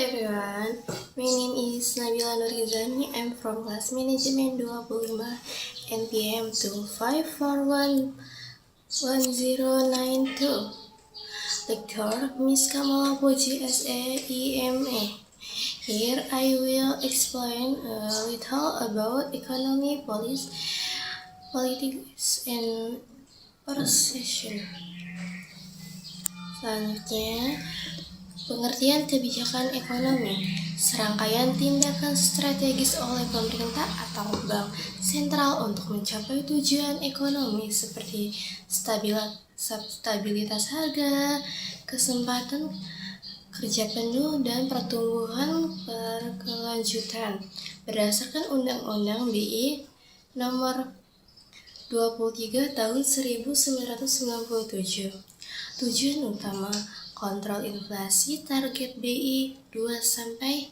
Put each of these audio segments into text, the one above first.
everyone, my name is Nabila Nurizani. I'm from class management 25 NPM 254111092. Lecture Miss Kamala Puji SAEMA. Here I will explain a little about economy, politics, and recession. Selanjutnya, pengertian kebijakan ekonomi, serangkaian tindakan strategis oleh pemerintah atau bank sentral untuk mencapai tujuan ekonomi seperti stabilitas harga, kesempatan kerja penuh, dan pertumbuhan berkelanjutan berdasarkan Undang-Undang BI Nomor 23 Tahun 1997. Tujuan utama: kontrol inflasi, target BI 2-4%,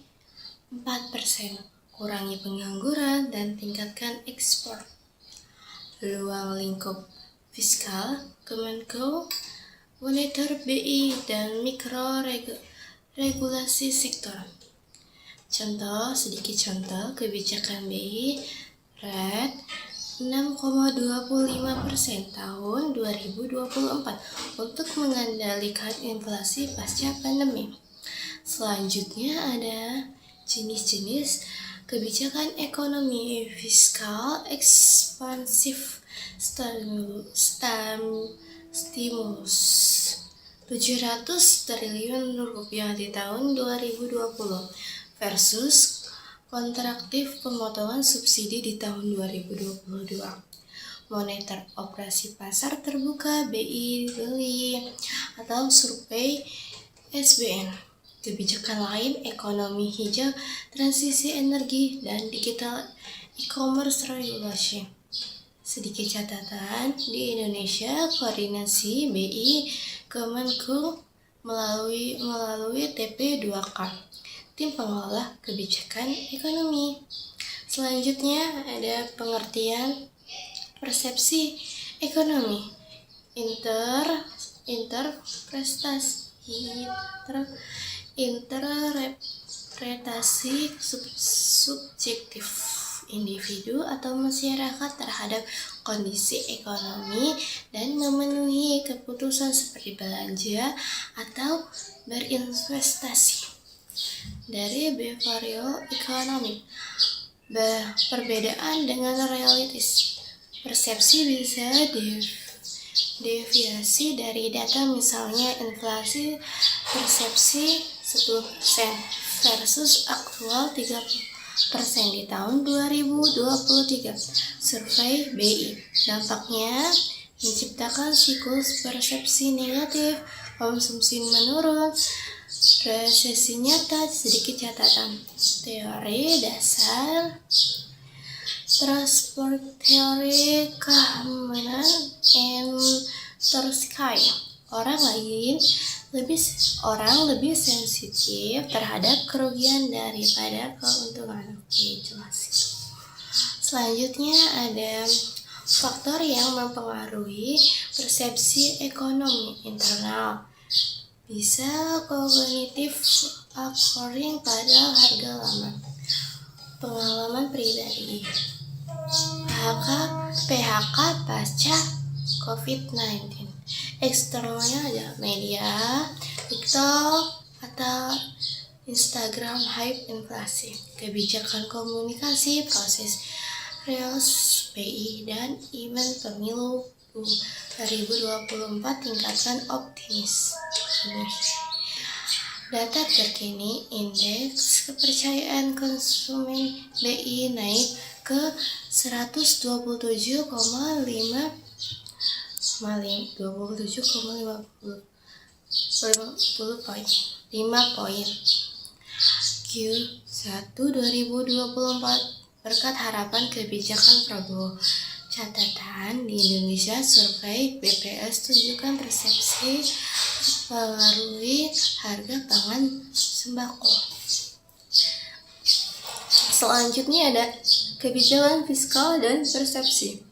kurangi pengangguran, dan tingkatkan ekspor. Ruang lingkup fiskal, Kemenko, monitor BI, dan mikro regulasi sektor. Sedikit contoh kebijakan BI, rate 6,25% tahun 2024 untuk mengendalikan inflasi pasca pandemi. Selanjutnya ada jenis-jenis kebijakan ekonomi fiskal ekspansif, stimulus 700 triliun rupiah di tahun 2020 versus kontraktif pemotongan subsidi di tahun 2022. Moneter operasi pasar terbuka BI beli atau survei SBN. Kebijakan lain ekonomi hijau, transisi energi, dan digital e-commerce regulasi. Sedikit catatan, di Indonesia koordinasi BI Kemenko melalui TP2K, Tim Pengelola Kebijakan Ekonomi. Selanjutnya ada pengertian persepsi ekonomi, interpretasi subjektif individu atau masyarakat terhadap kondisi ekonomi dan memenuhi keputusan seperti belanja atau berinvestasi. Dari behavioral economic, perbedaan dengan realitis. Persepsi bisa deviasi dari data, misalnya inflasi persepsi 10% versus aktual 30% di tahun 2023. Survei BI. Dampaknya menciptakan siklus persepsi negatif, konsumsi menurun, resesi nyata. Sedikit catatan. Teori dasar transport teori keamanan Tversky. Orang lebih sensitif terhadap kerugian daripada keuntungan. Oke, jelas. Selanjutnya ada faktor yang mempengaruhi persepsi ekonomi internal. Bisa kognitif according pada harga lama, pengalaman pribadi, PHK pasca COVID-19. Eksternalnya ada media, TikTok atau Instagram hype inflasi, kebijakan komunikasi, proses reals BI, dan event pemilu 2024 tingkatkan optimis. Data terkini, indeks kepercayaan konsumen BI naik ke 127,5 poin Q1 2024 berkat harapan kebijakan Prabowo. Catatan, di Indonesia survei BPS tunjukkan persepsi mempengaruhi harga pangan sembako. Selanjutnya ada kebijakan fiskal dan persepsi.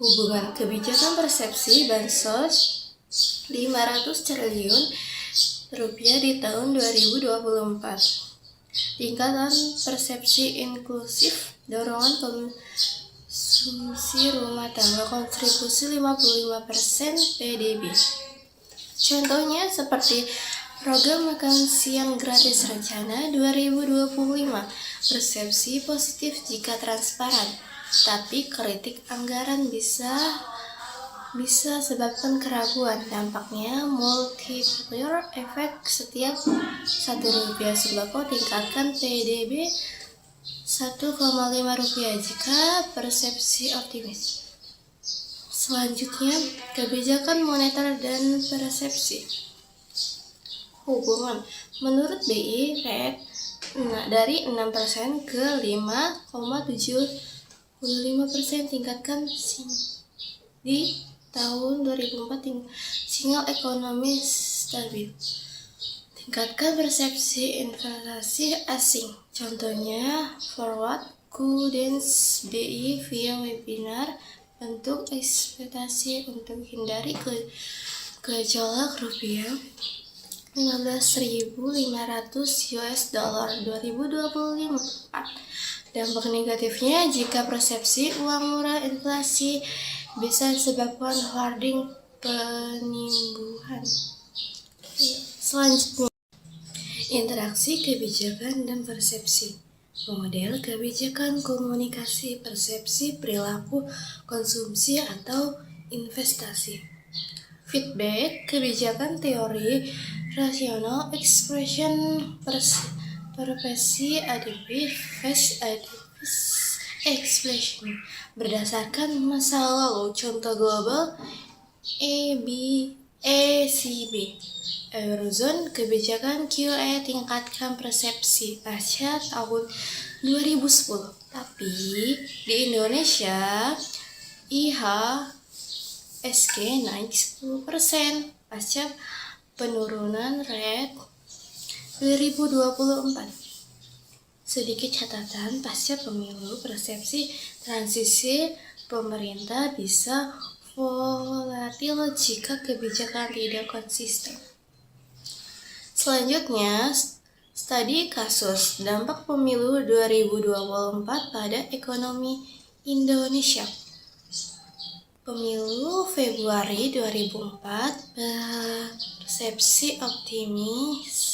Hubungan kebijakan persepsi bansos 500 triliun Rp kerja di tahun 2024. Tingkatan persepsi inklusif, dorongan konsumsi rumah tangga, kontribusi 55% PDB. Contohnya seperti program makan siang gratis rencana 2025, persepsi positif jika transparan, tapi kritik anggaran bisa sebabkan keraguan. Dampaknya multiplier efek, setiap Rp1 sembako tingkatkan PDB Rp1,5 jika persepsi optimis. Selanjutnya, kebijakan moneter dan persepsi. Hubungan. Menurut BI, rate dari 6% ke 5,75% tingkatkan di tahun 2004, sinyal ekonomi stabil. Tingkatkan persepsi investasi asing. Contohnya, forward guidance BI via webinar, bentuk ekspektasi untuk hindari gejolak rupiah 15.500 US dollar 2024. Dampak negatifnya jika persepsi uang murah, inflasi bisa disebabkan hoarding, penimbuhan. Selanjutnya, interaksi kebijakan dan persepsi. Model kebijakan komunikasi, persepsi, perilaku, konsumsi, atau investasi. Feedback kebijakan, teori rasional, expression, persepsi, adaptive, face expression berdasarkan masa lalu. Contoh global ECB, Eurozone, kebijakan QE tingkatkan persepsi pasca tahun 2010. Tapi di Indonesia IHSG naik 10% pasca penurunan rate 2024. Sedikit catatan, pasca pemilu, persepsi transisi pemerintah bisa volatil jika kebijakan tidak konsisten. Selanjutnya, studi kasus dampak pemilu 2024 pada ekonomi Indonesia. Pemilu Februari 2004, persepsi optimis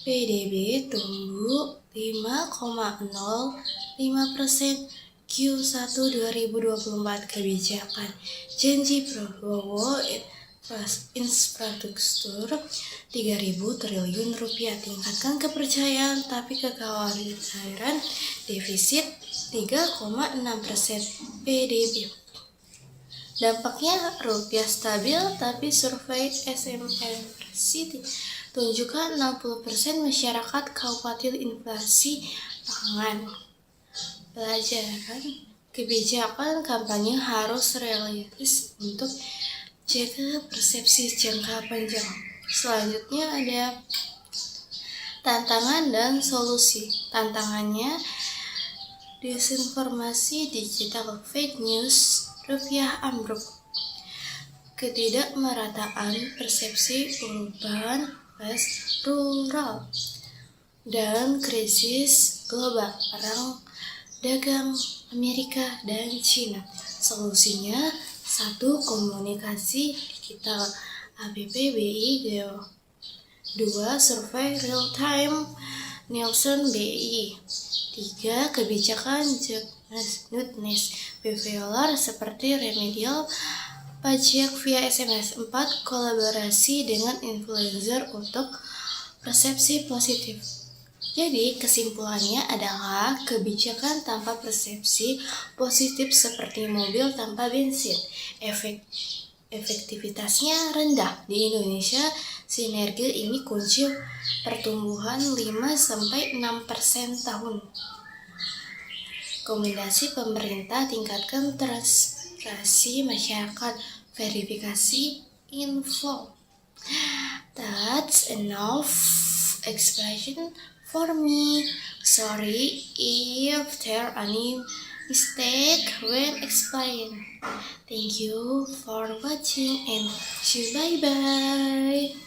PDB tumbuh 5,05% Q1 2024. Kebijakan janji Prabowo infrastruktur 3.000 triliun rupiah, tingkatkan kepercayaan tapi kekhawatiran defisit 3,6% PDB. Dampaknya rupiah stabil, tapi survei SMRC tunjukkan 60% masyarakat khawatir inflasi pangan. Pelajaran kebijakan kampanye harus realistis untuk jaga persepsi jangka panjang. Selanjutnya ada tantangan dan solusi. Tantangannya disinformasi digital, fake news, rupiah ambruk, ketidakmerataan persepsi urban versus rural, dan krisis global, perang dagang Amerika dan China. Solusinya, 1. Komunikasi digital APBI Geo. 2. Survei real time Nielsen BI. 3. Kebijakan Nudnes behavioral seperti remedial pajak via SMS. 4. Kolaborasi dengan influencer untuk persepsi positif. Jadi kesimpulannya adalah kebijakan tanpa persepsi positif seperti mobil tanpa bensin, efektivitasnya rendah. Di Indonesia, sinergi ini kunci pertumbuhan 5-6% tahun. Rekomendasi pemerintah, tingkatkan transparansi masyarakat, verifikasi info. That's enough explanation for me. Sorry if there any mistake when explained. Thank you for watching and bye bye.